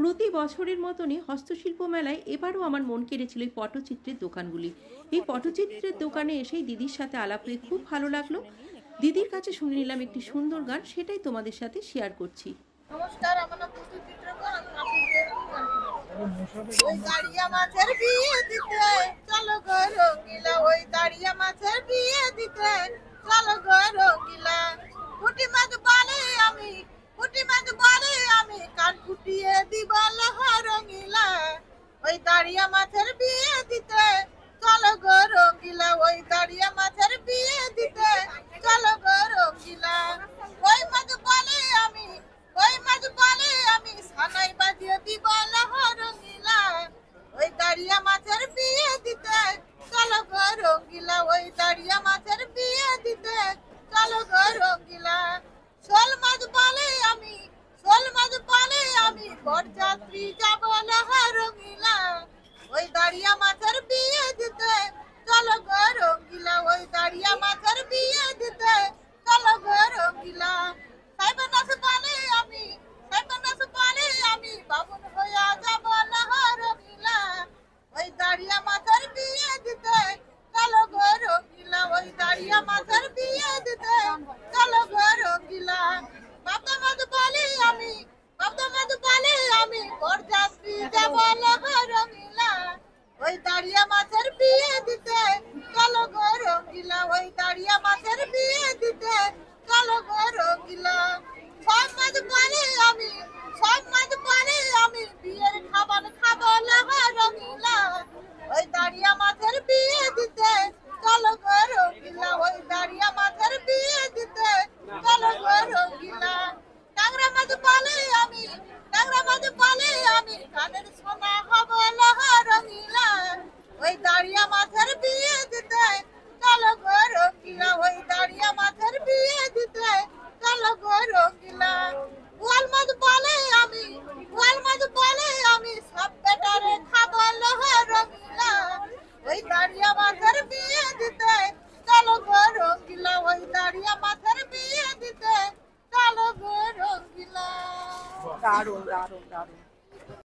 প্রতি বছরের মতনই হস্তশিল্প মেলায় এবারও আমার মন কেড়েছিল এই পটচিত্রের দোকানগুলি। এই পটচিত্রের দোকানে এসেই দিদির সাথে আলাপ হয়ে খুব ভালো লাগলো। দিদির কাছে শুনে নিলাম একটি সুন্দর গান, সেটাই তোমাদের সাথে শেয়ার করছি। নমস্কার, আমার নাম পুতু চিত্রকর। আমি নাসিকের গান করি। ওই দাঁড়িয়া মাছের বিয়ে দিতে চলো গো রঙ্গিলা, ওই দাঁড়িয়া মাছের বিয়ে দিতে চলো গো রঙ্গিলা। পুঁটি মাছ বলে আমি, পুঁটি মাছ বলে আমি, কান ফুটিয়ে দিব লোহা রঙ্গিলা। ওই দাঁড়িয়া মাছের বিয়ে দিতে চলো গো রঙ্গিলা, ওই দাঁড়িয়া মাছের বিয়ে দিতে চলো গো রঙ্গিলা। ওই মাছ বলে আমি, ওই মাছ বলে আমি, সানাই বাজিয়ে দিব লোহা রঙ্গিলা। ওই দাঁড়িয়া মাছের বিয়ে দিতে চলো গো রঙ্গিলা, ওই দাঁড়িয়া মাছের বিয়ে দিতে চলো গো রঙ্গিলা। শোল মাছ বলে আমি, শোল মাছ বলে আমি, বরযাত্রী যাব লোহা রঙ্গিলা। ওই দাঁড়িয়া মাছের বিয়ে দিতে চলো গো রঙ্গিলা, ওই দাঁড়িয়া মাছের বিয়ে দিতে চলো গো রঙ্গিলা। সাইবানাস বলে আমি, সাইবানাস বলে আমি, বাবুন হইয়া যাব লোহা রঙ্গিলা। ওই দাঁড়িয়া মাছের বিয়ে দিতে চলো গো রঙ্গিলা, ওই দাঁড়িয়া মাছের বিয়ে দিতে চলো গো রঙ্গিলা। বাবা মাছ বলে আমি, বাবা মাছ বলে আমি, বরযাত্রী যাব লোহা রঙ্গিলা। ওই দাঁড়িয়া মাছের বিয়ে দিতে চলো গো রঙ্গিলা, ওই দাঁড়িয়া মাছের বিয়ে দিতে চলো গো রঙ্গিলা। সব মাছ বলে আমি, সব মাছ বলে আমি, বিয়ের খাবার খাবো লোহা রঙ্গিলা। ওই দাঁড়িয়া মাছের বিয়ে দিতে চলো গো রঙ্গিলা, ওই দাঁড়িয়া মাছের বিয়ে দিতে চলো গো রঙ্গিলা। ট্যাংরা মাছ বলে আমি, ট্যাংরা মাছ বলে আমি, কানের সোনা হব লোহা রঙ্গিলা। ওই দাঁড়িয়া মাছের বিয়ে দিতে চলো গো রঙ্গিলা, ওই দাঁড়িয়া মাছের বিয়ে দিতে চলো গো রঙ্গিলা। বোয়াল মাছ বলে আমি, বোয়াল মাছ বলে আমি, সব বেটারে খাবো লোহা রঙ্গিলা। ওই দাঁড়িয়া মাছের বিয়ে দিতে চলো গো রঙ্গিলা, ওই দাঁড়িয়া মাছের বিয়ে দিতে চলো গো রঙ্গিলা। দারুণ দারুণ দারুণ।